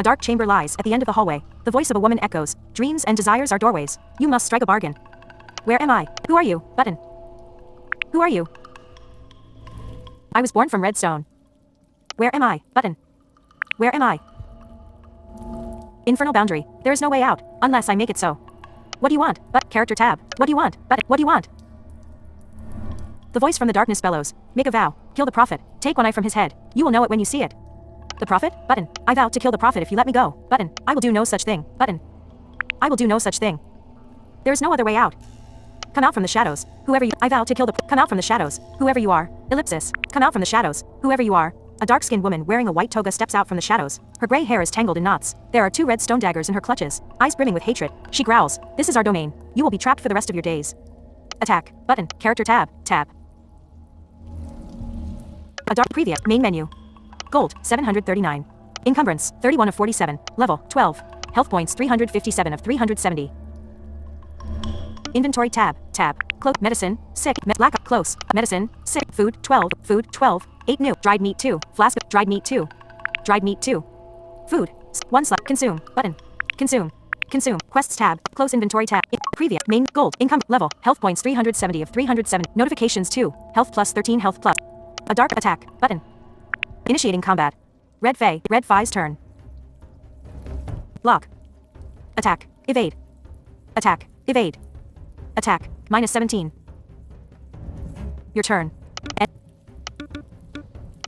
A dark chamber lies at the end of the hallway. The voice of a woman echoes. Dreams and desires are doorways. You must strike a bargain. Where am I? Who are you? Button. Who are you? I was born from redstone. Where am I? Button. Where am I? Infernal boundary. There is no way out, unless I make it so. What do you want? But character tab. What do you want? But what do you want? The voice from the darkness bellows. Make a vow. Kill the prophet. Take one eye from his head. You will know it when you see it. The prophet? Button. I vow to kill the prophet if you let me go. Button. I will do no such thing. Button. I will do no such thing. There is no other way out. Come out from the shadows. Whoever you. I vow to kill the. Come out from the shadows. Whoever you are. Ellipsis. Come out from the shadows. Whoever you are. A dark-skinned woman wearing a white toga steps out from the shadows. Her gray hair is tangled in knots. There are 2 red stone daggers in her clutches. Eyes brimming with hatred. She growls. This is our domain. You will be trapped for the rest of your days. Attack. Button. Character tab. Tab. A dark preview. Main menu. Gold. 739. Encumbrance. 31 of 47. Level. 12. Health points. 357 of 370. Inventory tab. Tab. Close. Medicine. Sick. Lack of. Close. Medicine. Sick. Food. 12. Food. 12. 8 new. Dried meat 2. Flask. Dried meat 2. Dried meat 2. Food. 1 slot. Consume. Button. Consume. Consume. Quests tab. Close inventory tab. Preview. Main. Gold. Income. Level. Health points 370 of 370. Notifications 2. Health plus 13. Health plus. A dark attack. Button. Initiating combat. Red Fae. Red Fae's turn. Block. Attack. Evade. Attack. Evade. Attack. Minus 17. Your turn.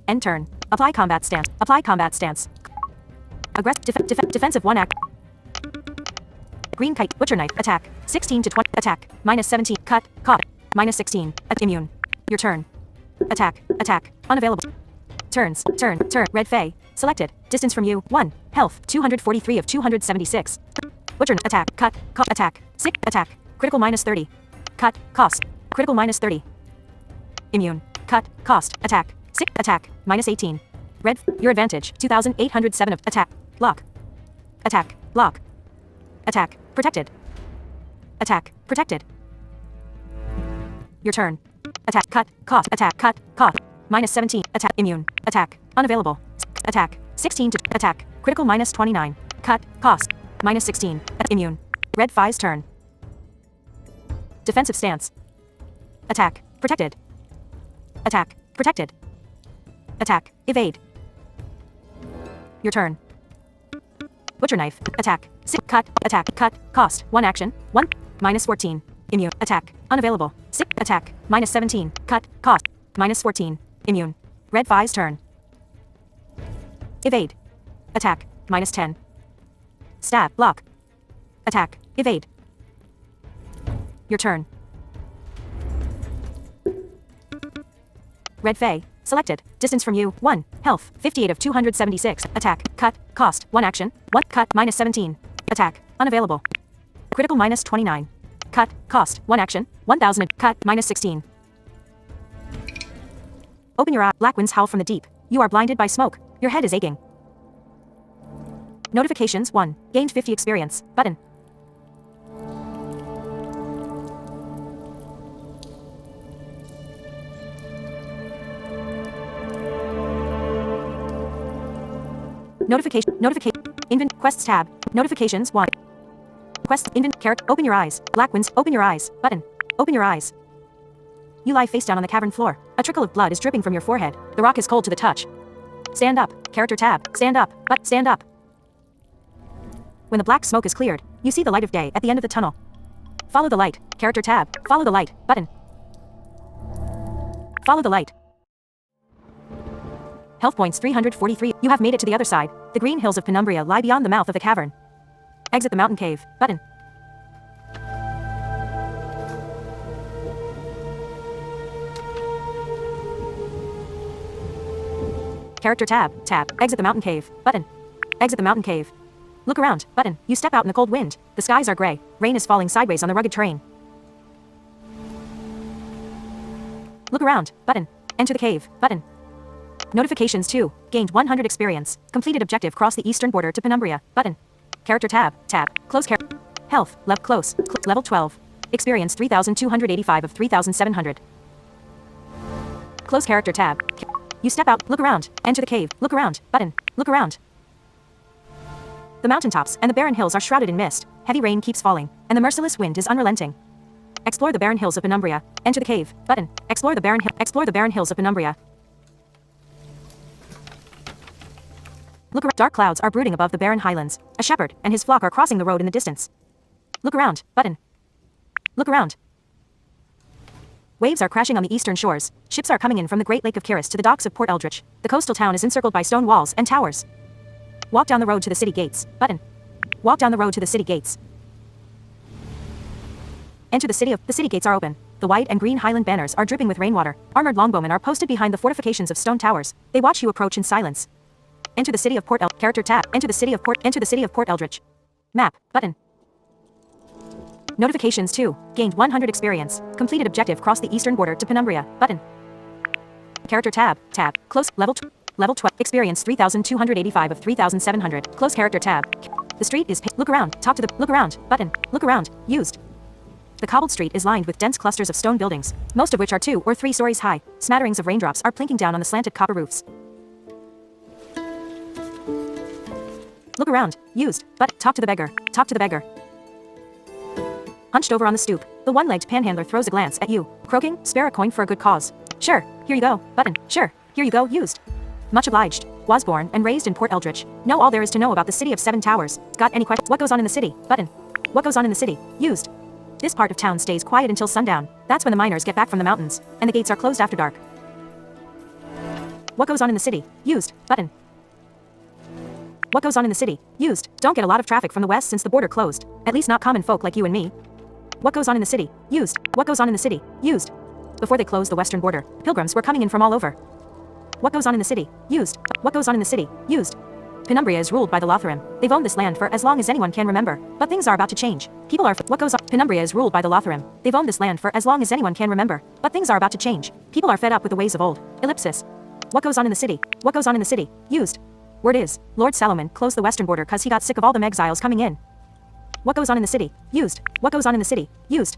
End turn. Apply combat stance. Apply combat stance. Defensive 1 act. Green kite. Butcher knife. Attack. 16 to 20. Attack. Minus 17. Cut. Caught. Minus 16. Immune. Your turn. Attack. Attack. Unavailable. Turns. Turn. Turn. Red Fae. Selected. Distance from you. 1. Health. 243 of 276. Butcher. Attack. Cut. Caught. Attack. Sick. Attack. Critical minus 30. Cut. Cost. Critical minus 30. Immune. Cut. Cost. Attack. Sick. Attack. Minus 18. Red. Your advantage. 2807 of attack. Lock. Attack. Lock. Attack. Protected. Attack. Protected. Your turn. Attack. Cut. Cost. Attack. Cut. Cost. Minus 17. Attack. Immune. Attack. Unavailable. Attack. 16 to attack. Critical minus 29. Cut. Cost. Minus 16. Immune. Red Fae's turn. Defensive stance. Attack. Protected. Attack. Protected. Attack. Evade. Your turn. Butcher knife. Attack. Sick. Cut. Attack. Cut. Cost. 1 action. 1. Minus 14. Immune. Attack. Unavailable. Sick. Attack. Minus 17. Cut. Cost. Minus 14. Immune. Red Fae's turn. Evade. Attack. Minus 10. Stab. Block. Attack. Evade. Your turn. Red Fae. Selected. Distance from you. 1. Health. 58 of 276. Attack. Cut. Cost. 1 action. 1. Cut. Minus 17. Attack. Unavailable. Critical minus 29. Cut. Cost. 1 action. 1000. Cut. Minus 16. Open your eye. Black winds howl from the deep. You are blinded by smoke. Your head is aching. Notifications 1. Gained 50 experience. Button. Quests tab. Notifications 1. Quest character. Open your eyes. Black winds. Open your eyes. Button. Open your eyes. You lie face down on the cavern floor. A trickle of blood is dripping from your forehead. The rock is cold to the touch. Stand up. Character tab. Stand up. But stand up. When the black smoke is cleared, you see the light of day at the end of the tunnel. Follow the light. Character tab. Follow the light. Button. Follow the light. Health points 343. You have made it to the other side. The green hills of Penumbria lie beyond the mouth of the cavern. Exit the mountain cave. Button. Character tab. Tab. Exit the mountain cave. Button. Exit the mountain cave. Look around. Button. You step out in the cold wind. The skies are gray. Rain is falling sideways on the rugged terrain. Look around. Button. Enter the cave. Button. Notifications 2. Gained 100 experience. Completed objective. Cross the eastern border to Penumbria. Button. Character tab. Tab. Close character. Health. Close. Level 12. Experience 3,285 of 3,700. Close character tab. You step out. Look around. Enter the cave. Look around. Button. Look around. The mountaintops and the barren hills are shrouded in mist. Heavy rain keeps falling, and the merciless wind is unrelenting. Explore the barren hills of Penumbria. Enter the cave. Button. Explore the barren hills of Penumbria. Look around. Dark clouds are brooding above the barren highlands. A shepherd and his flock are crossing the road in the distance. Look around. Button. Look around. Waves are crashing on the eastern shores. Ships are coming in from the Great Lake of Kiris to the docks of Port Eldritch. The coastal town is encircled by stone walls and towers. Walk down the road to the city gates. Button. Walk down the road to the city gates. Enter the city. The city gates are open. The white and green highland banners are dripping with rainwater. Armored longbowmen are posted behind the fortifications of stone towers. They watch you approach in silence. Enter the city of Port Character tab. Enter the city of Port Eldritch. Map. Button. Notifications 2. Gained 100 experience. Completed objective. Cross the eastern border to Penumbria. Button. Character tab. Tab. Close. Level 12. Experience 3,285 of 3,700. Close character tab. The street is. Look around. Talk to the. Look around. Button. Look around. Used. The cobbled street is lined with dense clusters of stone buildings, most of which are 2 or 3 stories high. Smatterings of raindrops are plinking down on the slanted copper roofs. Look around. Used. But. Talk to the beggar. Talk to the beggar. Hunched over on the stoop, the one-legged panhandler throws a glance at you, croaking, spare a coin for a good cause. Sure, here you go. Button. Sure, here you go. Used. Much obliged. Was born and raised in Port Eldritch. Know all there is to know about the city of 7 towers. Got any questions? What goes on in the city? Button. What goes on in the city? Used. This part of town stays quiet until sundown. That's when the miners get back from the mountains, and the gates are closed after dark. What goes on in the city? Used. Button. What goes on in the city? Used. Don't get a lot of traffic from the west since the border closed. At least not common folk like you and me. What goes on in the city? Used. What goes on in the city? Used. Before they closed the western border, pilgrims were coming in from all over. What goes on in the city? Used. What goes on in the city? Used. Penumbria is ruled by the Lotharim. They've owned this land for as long as anyone can remember, but things are about to change. People are. What goes on? Penumbria is ruled by the Lotharim. They've owned this land for as long as anyone can remember, but things are about to change. People are fed up with the ways of old. Ellipsis. What goes on in the city? What goes on in the city? Used. Word is, Lord Salomon closed the western border cause he got sick of all them exiles coming in. What goes on in the city? Used. What goes on in the city? Used.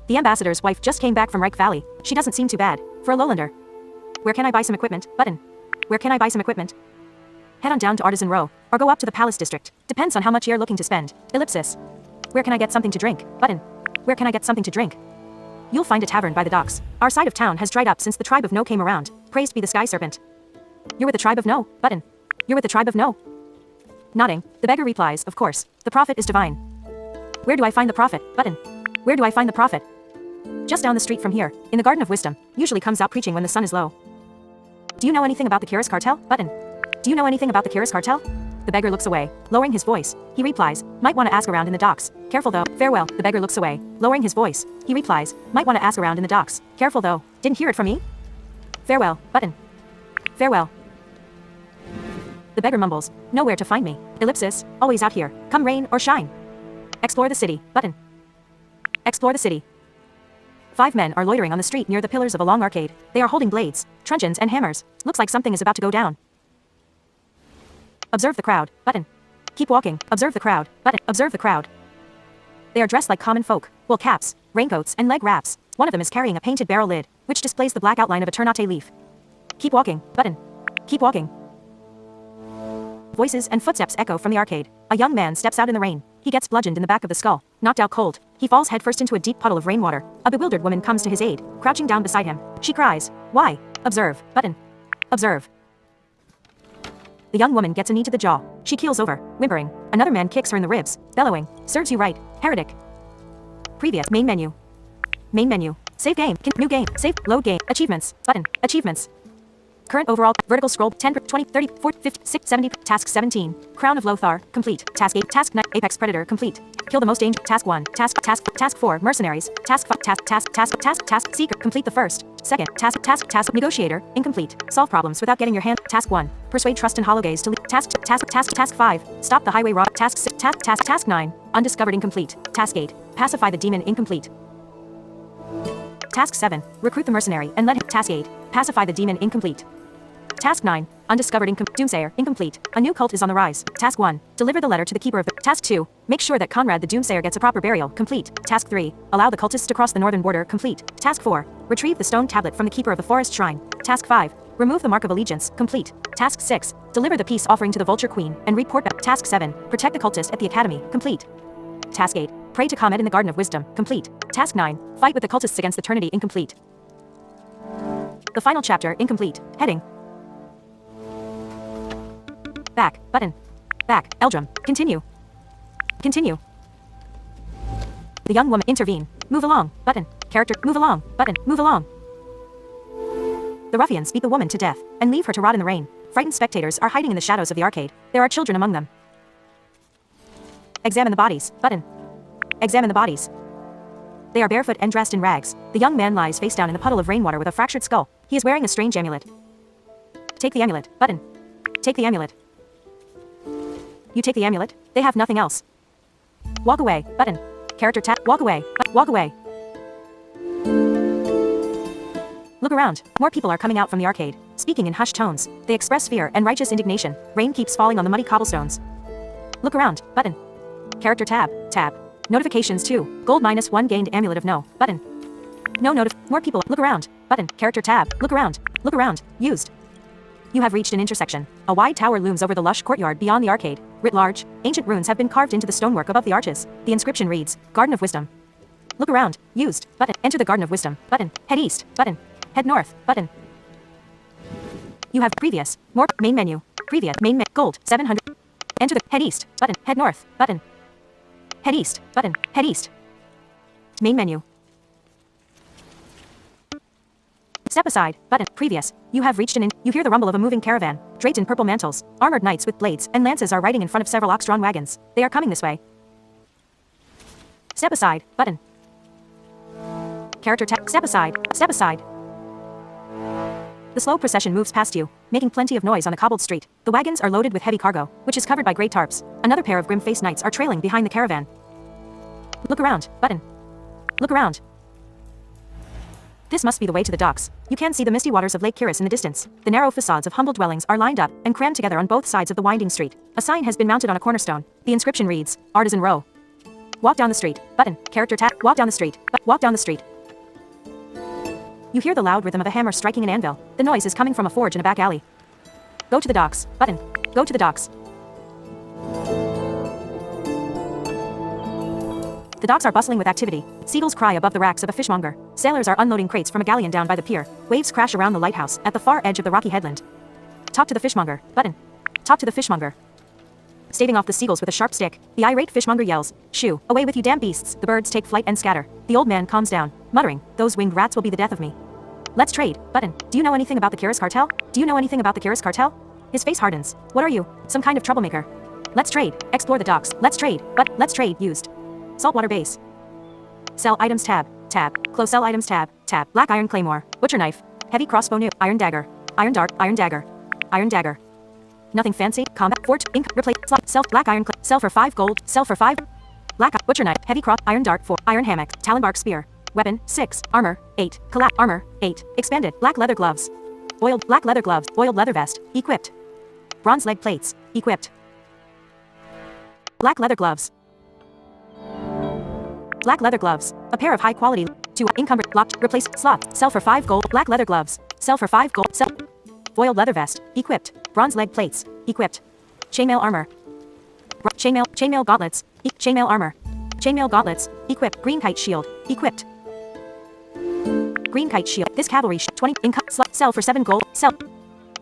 The ambassador's wife just came back from Reich Valley. She doesn't seem too bad. For a lowlander. Where can I buy some equipment? Button. Where can I buy some equipment? Head on down to Artisan Row, or go up to the Palace District. Depends on how much you're looking to spend. Ellipsis. Where can I get something to drink? Button. Where can I get something to drink? You'll find a tavern by the docks. Our side of town has dried up since the tribe of No came around. Praised be the Sky Serpent. You're with the tribe of No. Button. You're with the tribe of No. Nodding, the beggar replies, of course. The prophet is divine. Where do I find the prophet? Button. Where do I find the prophet? Just down the street from here, in the Garden of Wisdom. Usually comes out preaching when the sun is low. Do you know anything about the Kiris cartel? Button. Do you know anything about the Kiris cartel? The beggar looks away, lowering his voice. He replies, might want to ask around in the docks. Careful though. Farewell. The beggar looks away, lowering his voice. He replies, might want to ask around in the docks. Careful though. Didn't hear it from me? Farewell. Button. Farewell. The beggar mumbles, nowhere to find me. Ellipsis, always out here, come rain or shine. Explore the city. Button. Explore the city. 5 men are loitering on the street near the pillars of a long arcade. They are holding blades, truncheons and hammers. Looks like something is about to go down. Observe the crowd. Button. Keep walking. Observe the crowd. Button. Observe the crowd. They are dressed like common folk. Wool caps, raincoats and leg wraps. One of them is carrying a painted barrel lid, which displays the black outline of a ternate leaf. Keep walking. Button. Keep walking. Voices and footsteps echo from the arcade. A young man steps out in the rain. He gets bludgeoned in the back of the skull, knocked out cold. He falls headfirst into a deep puddle of rainwater. A bewildered woman comes to his aid, crouching down beside him. She cries, why? Observe. Button. Observe. The young woman gets a knee to the jaw. She keels over, whimpering. Another man kicks her in the ribs, bellowing, serves you right, heretic. Previous. Main menu. Main menu. Save game. New game. Save. Load game. Achievements. Button. Achievements. Current overall. Vertical scroll. 10, 20, 30, 40, 50, 60, 70. Task 17. Crown of Lothar. Complete. Task 8. Task 9. Apex Predator. Complete. Kill the most dangerous. Task 1. Task 4. Mercenaries. Task 5. Task Seeker. Complete the first. Second. Task Negotiator. Incomplete. Solve problems without getting your hand. Task 1. Persuade Trust and Hollow Gaze to leave. Task 5. Stop the highway rob. Task 9. Undiscovered. Incomplete. Task 8. Pacify the demon. Incomplete. Task 7. Recruit the mercenary and let him. Task 8. Pacify the demon. Incomplete. Task 9. Undiscovered. Doomsayer. Incomplete. A new cult is on the rise. Task 1. Deliver the letter to the keeper of the. Task 2. Make sure that Conrad the Doomsayer gets a proper burial. Complete. Task 3. Allow the cultists to cross the northern border. Complete. Task 4. Retrieve the stone tablet from the keeper of the forest shrine. Task 5. Remove the mark of allegiance. Complete. Task 6. Deliver the peace offering to the Vulture Queen and report back. Task 7. Protect the cultist at the academy. Complete. Task 8. Pray to Comet in the Garden of Wisdom. Complete. Task 9. Fight with the cultists against the Trinity. Incomplete. The final chapter. Incomplete. Heading. Back. Button. Back. Eldrum. Continue. Continue. The young woman. Intervene. Move along. Button. Character. Move along. Button. Move along. The ruffians beat the woman to death and leave her to rot in the rain. Frightened spectators are hiding in the shadows of the arcade. There are children among them. Examine the bodies. Button. Examine the bodies. They are barefoot and dressed in rags. The young man lies face down in a puddle of rainwater with a fractured skull. He is wearing a strange amulet. Take the amulet. Button. Take the amulet. You take the amulet? They have nothing else. Walk away. Button. Character tap. Walk away. Walk away. Look around. More people are coming out from the arcade, speaking in hushed tones. They express fear and righteous indignation. Rain keeps falling on the muddy cobblestones. Look around. Button. Character tab. Tab. Notifications 2. Gold -1 gained amulet of no. Button. No notif. More people. Look around. Button. Character tab. Look around. Look around. Used. You have reached an intersection. A wide tower looms over the lush courtyard beyond the arcade. Writ large, ancient runes have been carved into the stonework above the arches. The inscription reads, Garden of Wisdom. Look around. Used. Button. Enter the Garden of Wisdom. Button. Head east. Button. Head north. Button. You have previous. More. Main menu. Previous. Main gold. 700. Enter the. Head east. Button. Head north. Button. Head east. Button. Head east. Main menu. Step aside. Button. Previous. You have reached you hear the rumble of a moving caravan. Draped in purple mantles, armored knights with blades and lances are riding in front of several ox-drawn wagons. They are coming this way. Step aside. Button. Character tap. Step aside. Step aside. The slow procession moves past you, making plenty of noise on the cobbled street. The wagons are loaded with heavy cargo, which is covered by grey tarps. Another pair of grim-faced knights are trailing behind the caravan. Look around. Button. Look around. This must be the way to the docks. You can see the misty waters of Lake Kiris in the distance. The narrow facades of humble dwellings are lined up and crammed together on both sides of the winding street. A sign has been mounted on a cornerstone. The inscription reads, Artisan Row. Walk down the street. Button. Character tap. Walk down the street. Walk down the street. You hear the loud rhythm of a hammer striking an anvil. The noise is coming from a forge in a back alley. Go to the docks. Button. Go to the docks. The docks are bustling with activity. Seagulls cry above the racks of a fishmonger. Sailors are unloading crates from a galleon down by the pier. Waves crash around the lighthouse at the far edge of the rocky headland. Talk to the fishmonger. Button. Talk to the fishmonger. Staving off the seagulls with a sharp stick, the irate fishmonger yells, Shoo, away with you damn beasts. The birds take flight and scatter. The old man calms down, muttering, those winged rats will be the death of me. Let's trade. Button. Do you know anything about the Kiris cartel? Do you know anything about the Kiris cartel? His face hardens. What are you? Some kind of troublemaker. Let's trade. Explore the docks. Let's trade. Let's trade. Used. Saltwater base. Sell items tab. Tab. Close sell items tab. Tab. Black iron claymore. Butcher knife. Heavy crossbow new. Iron dagger. Iron dart. Iron dagger. Iron dagger. Nothing fancy. Combat. Fort. Ink. Replace. Slot. Sell. Black iron. Sell for 5 gold. Sell for 5. Black. Butcher knife. Heavy cross. Iron dart 4. Iron hammock. Talonbark spear. Weapon. 6. Armor. 8. Collapse. Armor. 8. Expanded. Black leather gloves. Oiled. Black leather gloves. Oiled leather vest. Equipped. Bronze leg plates. Equipped. Black leather gloves. Black leather gloves. A pair of high quality. 2. Encumbered. Locked. Replace. Slot. Sell for 5 gold. Black leather gloves. Sell for 5 gold. Sell. Foiled leather vest. Equipped. Bronze leg plates. Equipped. Chainmail armor. Chainmail gauntlets. Chainmail armor. Chainmail gauntlets. Equipped. Green kite shield. Equipped. Green kite shield. This cavalry 20. Sell for 7 gold. Sell.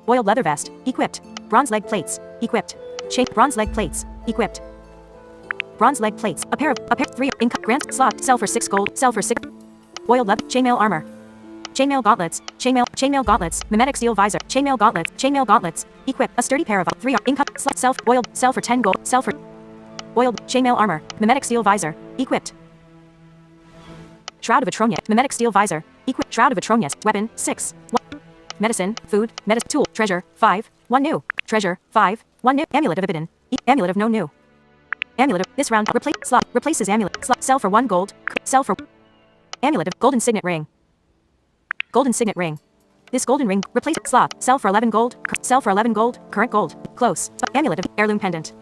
Oiled leather vest. Equipped. Bronze leg plates. Equipped. Bronze leg plates. Equipped. Bronze leg plates. A pair. 3. Grant. Slot. Sell for 6 gold. Sell for 6. Oiled leather. Chainmail armor. Chainmail gauntlets. Chainmail gauntlets. Mimetic steel visor. Chainmail gauntlets. Chainmail gauntlets. Equip. A sturdy pair of 3. Self. Oiled. Sell for 10 gold. Sell for. Oiled. Chainmail armor. Mimetic steel visor. Equipped. Shroud of Atronius. Mimetic steel visor. Equipped. Shroud of Atronius. Weapon. 6. 1. Medicine. Food. Medicine. Tool. Treasure. 5. 1 new. Treasure. 5. 1 new. Amulet of Ibidin. Amulet of no new. Amulet of this round. Replace. Slot. Replaces amulet. Slot. Sell for 1 gold. Sell for. Amulet of golden signet ring. Golden signet ring. This golden ring. Replace. Slot. Sell for 11 gold. Sell for 11 gold. Current gold. Close. Amulet of heirloom pendant.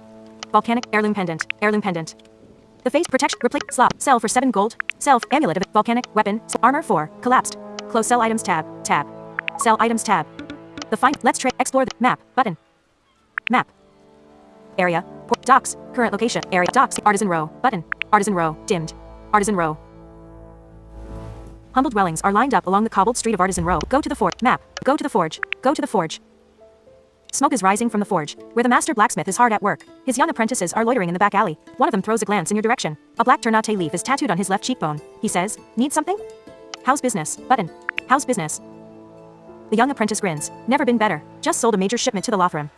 Volcanic heirloom pendant. Heirloom pendant. The face protection. Replace. Slot. Sell for 7 gold. Sell. Amulet of volcanic weapon. Armor 4. Collapsed. Close sell items tab. Tab. Sell items tab. The find. Let's trade. Explore the map. Button. Map. Area. Port. Docks. Current location. Area. Docks. Artisan row. Button. Artisan row. Dimmed. Artisan row. Humble dwellings are lined up along the cobbled street of Artisan Row. Go to the forge. Map. Go to the forge. Go to the forge. Smoke is rising from the forge, where the master blacksmith is hard at work. His young apprentices are loitering in the back alley. One of them throws a glance in your direction. A black ternate leaf is tattooed on his left cheekbone. He says, "Need something?" "How's business?" Button. "How's business?" The young apprentice grins. "Never been better. Just sold a major shipment to the Lothram.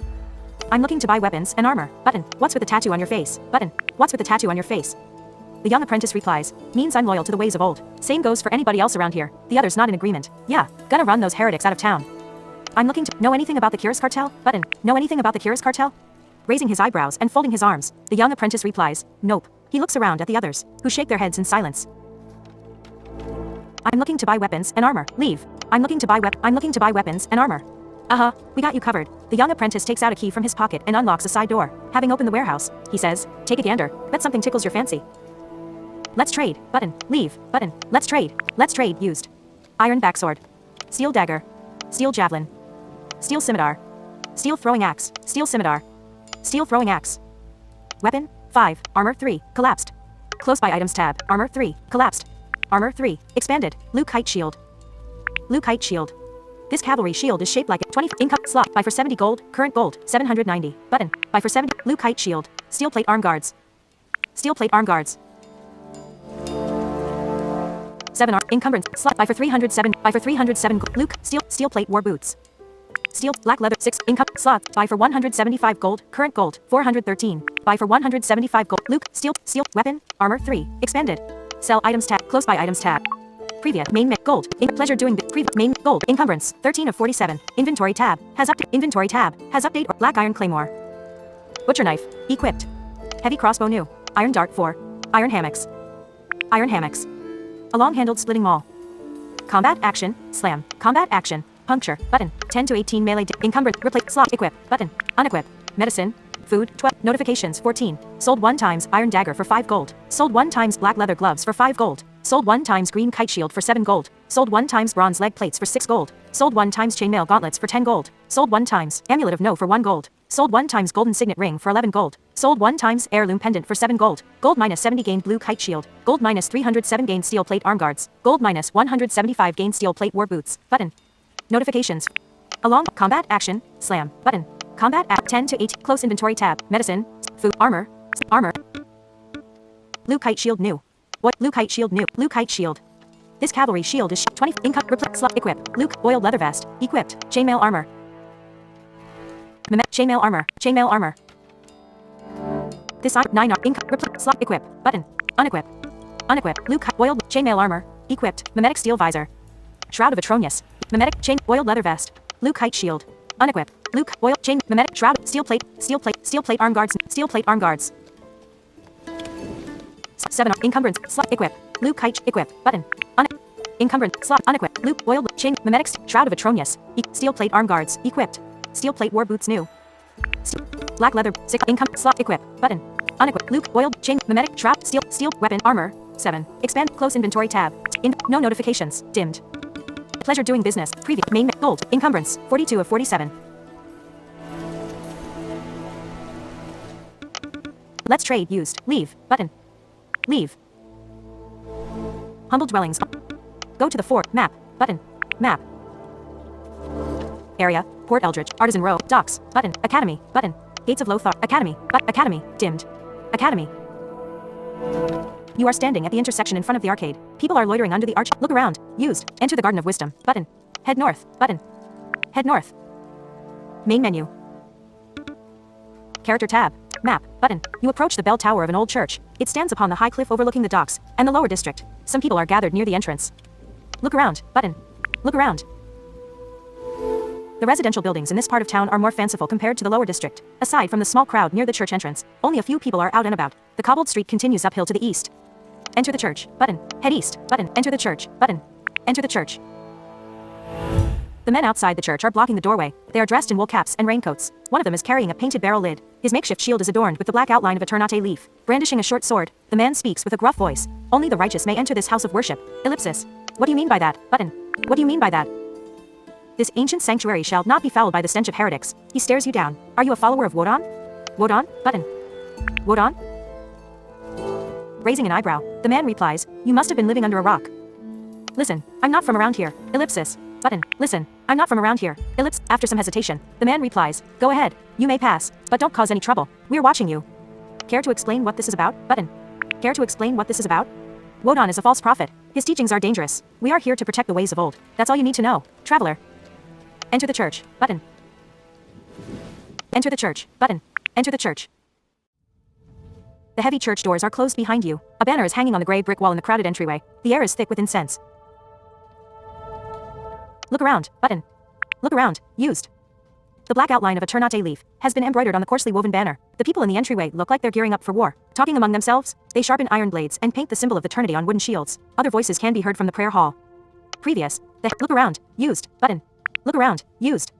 I'm looking to buy weapons and armor." Button. "What's with the tattoo on your face?" Button. "What's with the tattoo on your face?" The young apprentice replies, "Means I'm loyal to the ways of old. Same goes for anybody else around here." The other's not in agreement. "Yeah, gonna run those heretics out of town." "I'm looking to know anything about the Kiris cartel?" Button. "Know anything about the Kiris cartel?" Raising his eyebrows and folding his arms, the young apprentice replies, "Nope." He looks around at the others, who shake their heads in silence. "I'm looking to buy weapons and armor. Leave." I'm looking to buy weapons and armor." "Uh-huh, we got you covered." The young apprentice takes out a key from his pocket and unlocks a side door. Having opened the warehouse, he says, "Take a gander. Bet something tickles your fancy." "Let's trade." Button. "Leave." Button. "Let's trade." "Let's trade." Used. Iron backsword. Steel dagger. Steel javelin. Steel scimitar. Steel throwing axe. Steel scimitar. Steel throwing axe. Weapon. 5. Armor 3. Collapsed. Close by items tab. Armor 3. Collapsed. Armor 3. Expanded. Luke height shield. Luke height shield. This cavalry shield is shaped like a 20 income slot. Buy for 70 gold. Current gold. 790. Button. Buy for 70. Luke height shield. Steel plate arm guards. Steel plate arm guards. 7 arm encumbrance slot. Buy for 307. Buy for 307 gold. Luke steel plate war boots. Steel black leather 6 income slot. Buy for 175 gold. Current gold 413. Buy for 175 gold. Luke steel weapon armor 3 expanded. Sell items tab. Close by items tab. Previous main gold. Pleasure doing previous main gold encumbrance 13 of 47. Inventory tab has update. Inventory tab has update. Black iron claymore. Butcher knife equipped. Heavy crossbow new. Iron dart 4. Iron hammocks. Iron hammocks. A long-handled splitting maul. Combat action. Slam. Combat action. Puncture. Button. 10 to 18 melee. Encumbrance. Replace. Slot. Equip. Button. Unequip. Medicine. Food. 12. Notifications. 14. Sold 1 times iron dagger for 5 gold. Sold 1 times black leather gloves for 5 gold. Sold 1 times green kite shield for 7 gold. Sold 1 times bronze leg plates for 6 gold. Sold 1 times chainmail gauntlets for 10 gold. Sold 1 times amulet of no for 1 gold. Sold 1 times golden signet ring for 11 gold. Sold 1 times heirloom pendant for 7 gold. Gold minus 70 gained blue kite shield. Gold minus 307 gained steel plate arm guards. Gold minus 175 gained steel plate war boots. Button. Notifications. Along combat action. Slam. Button. Combat at 10 to 8. Close inventory tab. Medicine. Food. Armor. Armor. Blue kite shield new. What? Blue kite shield new. Blue kite shield. This cavalry shield is 20 income replace slot equip. Luke oiled leather vest equipped. Chainmail armor. Chainmail armor. Chainmail armor. This 9 income replace slot equip button. Unequip. Unequip. Luke oiled chainmail armor equipped. Mimetic steel visor. Shroud of Atronius. Mimetic chain oiled leather vest. Luke height shield. Unequip. Luke oil chain mimetic shroud steel plate arm guards 7 encumbrance slot equip. Luke height equip button. Encumbrance slot unequip. Luke oil chain mimetic shroud of Atronius. Steel plate arm guards equipped. Steel plate war boots new. Black leather 6 income slot equip button. Unequip. Luke oil chain mimetic shroud steel weapon armor 7. Expand close inventory tab. No notifications dimmed. Pleasure doing business. Preview main gold encumbrance 42 of 47. Let's trade used. Leave button. Leave. Humble dwellings. Go to the fort. Map button. Map. Area. Port Eldridge. Artisan Row. Docks. Button. Academy. Button. Gates of Lothar. Academy. Academy. Dimmed. Academy. You are standing at the intersection in front of the arcade. People are loitering under the arch. Look around. Used. Enter the Garden of Wisdom. Button. Head north. Button. Head north. Main menu. Character tab. Map. Button. You approach the bell tower of an old church. It stands upon the high cliff overlooking the docks and the lower district. Some people are gathered near the entrance. Look around. Button. Look around. The residential buildings in this part of town are more fanciful compared to the lower district. Aside from the small crowd near the church entrance, only a few people are out and about. The cobbled street continues uphill to the east. Enter the church. Button. Head east. Button. Enter the church. Button. Enter the church. The men outside the church are blocking the doorway. They are dressed in wool caps and raincoats. One of them is carrying a painted barrel lid. His makeshift shield is adorned with the black outline of a ternate leaf. Brandishing a short sword, the man speaks with a gruff voice. Only the righteous may enter this house of worship. Ellipsis. What do you mean by that? Button. What do you mean by that? This ancient sanctuary shall not be fouled by the stench of heretics. He stares you down. Are you a follower of Wodan? Wodan? Button. Wodan? Raising an eyebrow, the man replies, you must have been living under a rock. Listen, I'm not from around here. Ellipsis. Button. Listen, I'm not from around here. Ellipse. After some hesitation, the man replies, go ahead. You may pass, but don't cause any trouble. We're watching you. Care to explain what this is about? Button. Care to explain what this is about? Wodan is a false prophet. His teachings are dangerous. We are here to protect the ways of old. That's all you need to know. Traveler. Enter the church. Button. Enter the church. Button. Enter the church. The heavy church doors are closed behind you. A banner is hanging on the gray brick wall in the crowded entryway. The air is thick with incense. Look around. Button. Look around. Used. The black outline of a ternate leaf has been embroidered on the coarsely woven banner. The people in the entryway look like they're gearing up for war. Talking among themselves, they sharpen iron blades and paint the symbol of the trinity on wooden shields. Other voices can be heard from the prayer hall. Previous. Look around. Used. Button. Look around. Used.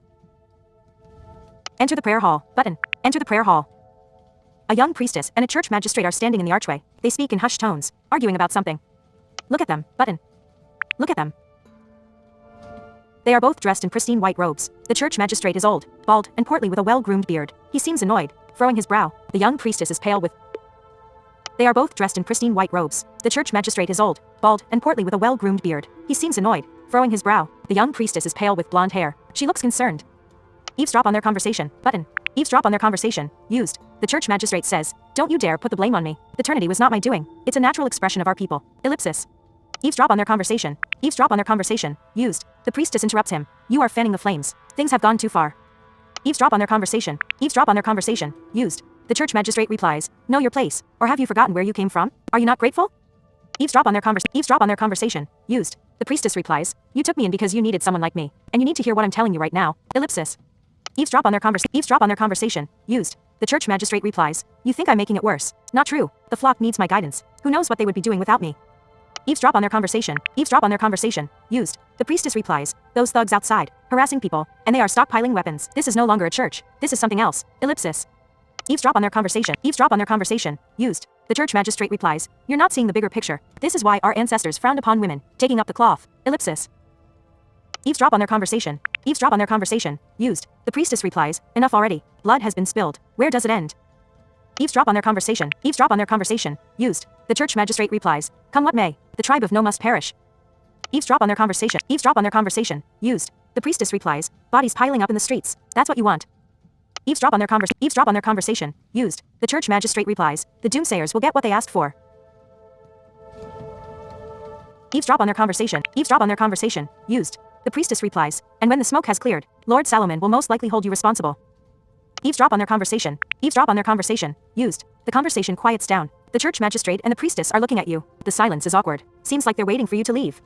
Enter the prayer hall. Button. Enter the prayer hall. A young priestess and a church magistrate are standing in the archway. They speak in hushed tones, arguing about something. Look at them. Button. Look at them. They are both dressed in pristine white robes. The church magistrate is old, bald, and portly with a well-groomed beard. He seems annoyed, furrowing his brow. The young priestess is pale with... They are both dressed in pristine white robes. The church magistrate is old, bald, and portly with a well-groomed beard. He seems annoyed, furrowing his brow. The young priestess is pale with blonde hair. She looks concerned. Eavesdrop on their conversation. Button. Eavesdrop on their conversation. Used. The church magistrate says, don't you dare put the blame on me. The trinity was not my doing. It's a natural expression of our people. Ellipsis. Eavesdrop on their conversation. Eavesdrop on their conversation. Used. The priestess interrupts him. You are fanning the flames. Things have gone too far. Eavesdrop on their conversation. Eavesdrop on their conversation. Used. The church magistrate replies, know your place, or have you forgotten where you came from? Are you not grateful? Eavesdrop on their conversation. Used. The priestess replies, you took me in because you needed someone like me, and you need to hear what I'm telling you right now. Ellipsis. Eavesdrop on their conversation. Used. The church magistrate replies, you think I'm making it worse. Not true. The flock needs my guidance. Who knows what they would be doing without me? Eavesdrop on their conversation. Eavesdrop on their conversation. Used. The priestess replies, those thugs outside, harassing people, and they are stockpiling weapons. This is no longer a church. This is something else. Ellipsis. Eavesdrop on their conversation. Eavesdrop on their conversation. Used. The church magistrate replies, you're not seeing the bigger picture. This is why our ancestors frowned upon women taking up the cloth. Ellipsis. Eavesdrop on their conversation. Eavesdrop on their conversation. Used. The priestess replies, enough already. Blood has been spilled. Where does it end? Eavesdrop on their conversation. Eavesdrop on their conversation. Used. The church magistrate replies, come what may, the tribe of No must perish. Eavesdrop on their conversation. Eavesdrop on their conversation. Used. The priestess replies, bodies piling up in the streets. That's what you want. Eavesdrop on their conversation. Used. The church magistrate replies, the doomsayers will get what they asked for. Eavesdrop on their conversation. Eavesdrop on their conversation. Used. The priestess replies, and when the smoke has cleared, Lord Salomon will most likely hold you responsible. Eavesdrop on their conversation. Eavesdrop on their conversation. Used. The conversation quiets down. The church magistrate and the priestess are looking at you. The silence is awkward. Seems like they're waiting for you to leave.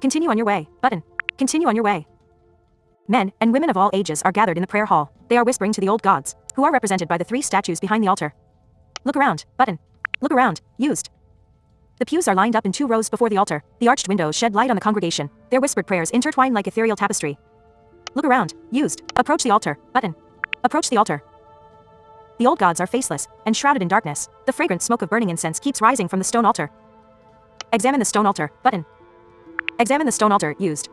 Continue on your way. Button. Continue on your way. Men and women of all ages are gathered in the prayer hall. They are whispering to the old gods, who are represented by the 3 statues behind the altar. Look around. Button. Look around. Used. The pews are lined up in 2 rows before the altar. The arched windows shed light on the congregation. Their whispered prayers intertwine like ethereal tapestry. Look around. Used. Approach the altar. Button. Approach the altar. The old gods are faceless and shrouded in darkness. The fragrant smoke of burning incense keeps rising from the stone altar. Examine the stone altar. Button. Examine the stone altar. Used.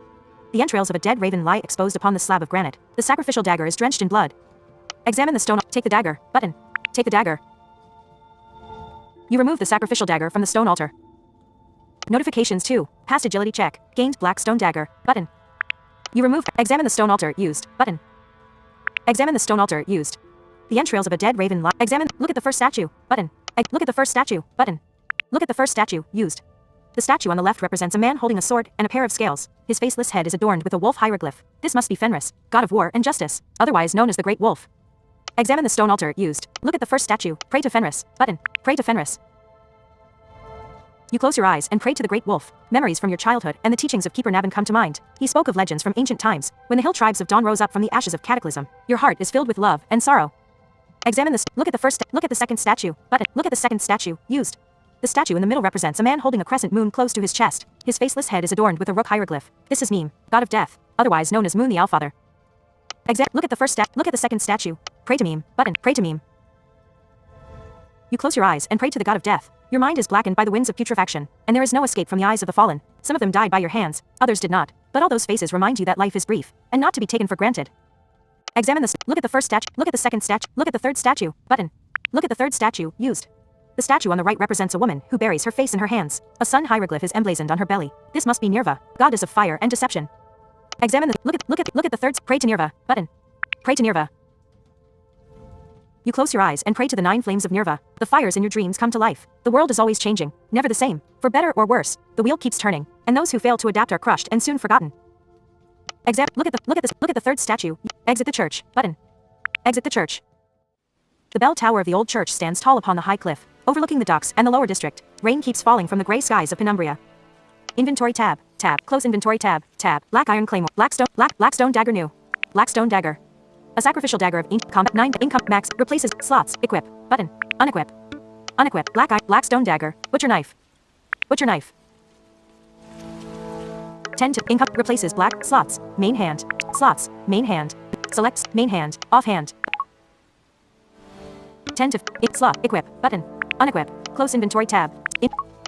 The entrails of a dead raven lie exposed upon the slab of granite. The sacrificial dagger is drenched in blood. Examine the stone. Take the dagger. Button. Take the dagger. You remove the sacrificial dagger from the stone altar. Notifications 2. Passed agility check. Gained black stone dagger. Button. You remove. Examine the stone altar. Used. Button. Examine the stone altar. Used. The entrails of a dead raven lie. Examine. Look at the first statue. Button. Look at the first statue. Button. Look at the first statue. Used. The statue on the left represents a man holding a sword and a pair of scales. His faceless head is adorned with a wolf hieroglyph. This must be Fenris, god of war and justice, otherwise known as the Great Wolf. Examine the stone altar. Used. Look at the first statue. Pray to Fenris. Button. Pray to Fenris. You close your eyes and pray to the Great Wolf. Memories from your childhood and the teachings of Keeper Nabin come to mind. He spoke of legends from ancient times, when the hill tribes of Dawn rose up from the ashes of Cataclysm. Your heart is filled with love and sorrow. Examine this. Look at the second statue. Button. Look at the second statue. Used. The statue in the middle represents a man holding a crescent moon close to his chest. His faceless head is adorned with a rook hieroglyph. This is Meme, god of death, otherwise known as Moon the Allfather. Look at the second statue. Pray to Meme. Button. Pray to Meme. You close your eyes and pray to the god of death. Your mind is blackened by the winds of putrefaction, and there is no escape from the eyes of the fallen. Some of them died by your hands, others did not, But all those faces remind you that life is brief, and not to be taken for granted. Examine this. Look at the first statue. Look at the second statue. Look at the third statue. Button. Look at the third statue, used. The statue on the right represents a woman who buries her face in her hands. A sun hieroglyph is emblazoned on her belly. This must be Nirva, goddess of fire and deception. Examine the. Look at the third. Pray to Nirva. Button. Pray to Nirva. You close your eyes and pray to the 9 flames of Nirva. The fires in your dreams come to life. The world is always changing, never the same. For better or worse, the wheel keeps turning, and those who fail to adapt are crushed and soon forgotten. Look at the third statue. Exit the church. Button. Exit the church. The bell tower of the old church stands tall upon the high cliff, overlooking the docks and the lower district. Rain keeps falling from the gray skies of Penumbria. Inventory tab. Tab. Close inventory tab. Tab. Black iron claymore. Black stone dagger new. Black stone dagger. A sacrificial dagger of ink. Combat 9. Income max. Replaces slots. Equip. Button. Unequip. Unequip. Black stone dagger. Butcher knife. Butcher knife. 10 to income replaces black slots. Main hand. Slots. Main hand. Selects main hand. Offhand. 10 to slot. Equip. Button. Unequip. Close inventory tab.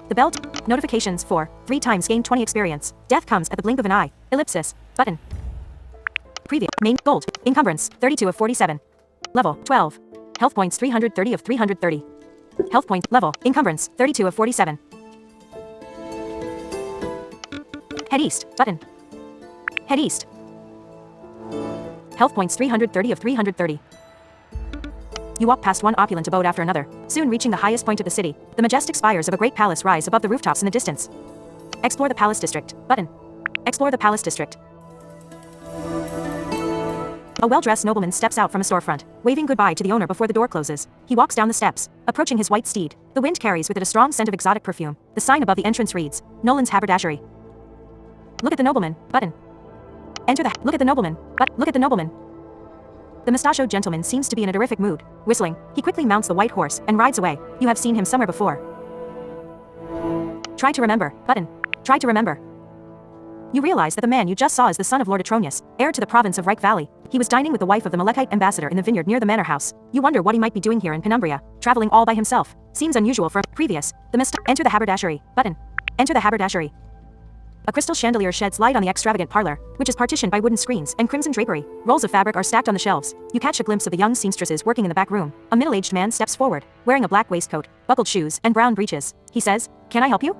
The belt. Notifications for 3 times gain 20 experience. Death comes at the blink of an eye. Ellipsis. Button. Preview. Main. Gold. Encumbrance. 32 of 47. Level. 12. Health points 330 of 330. Health points. Level. Encumbrance. 32 of 47. Head east. Button. Head east. Health points 330 of 330. You walk past one opulent abode after another, soon reaching the highest point of the city. The majestic spires of a great palace rise above the rooftops in the distance. Explore the palace district. Button. Explore the palace district. A well-dressed nobleman steps out from a storefront, waving goodbye to the owner before the door closes. He walks down the steps, approaching his white steed. The wind carries with it a strong scent of exotic perfume. The sign above the entrance reads, Nolan's Haberdashery. Look at the nobleman. Button. Enter the. Look at the nobleman. Look at the nobleman. The mustachioed gentleman seems to be in a terrific mood. Whistling, he quickly mounts the white horse and rides away. You have seen him somewhere before. Try to remember. Button. Try to remember. You realize that the man you just saw is the son of Lord Atronius, heir to the province of Reich Valley. He was dining with the wife of the Malekite ambassador in the vineyard near the manor house. You wonder what he might be doing here in Penumbria, traveling all by himself. Seems unusual for previous. Enter the haberdashery. Button. Enter the haberdashery. A crystal chandelier sheds light on the extravagant parlor, which is partitioned by wooden screens and crimson drapery. Rolls of fabric are stacked on the shelves. You catch a glimpse of the young seamstresses working in the back room. A middle-aged man steps forward, wearing a black waistcoat, buckled shoes, and brown breeches. He says, "Can I help you?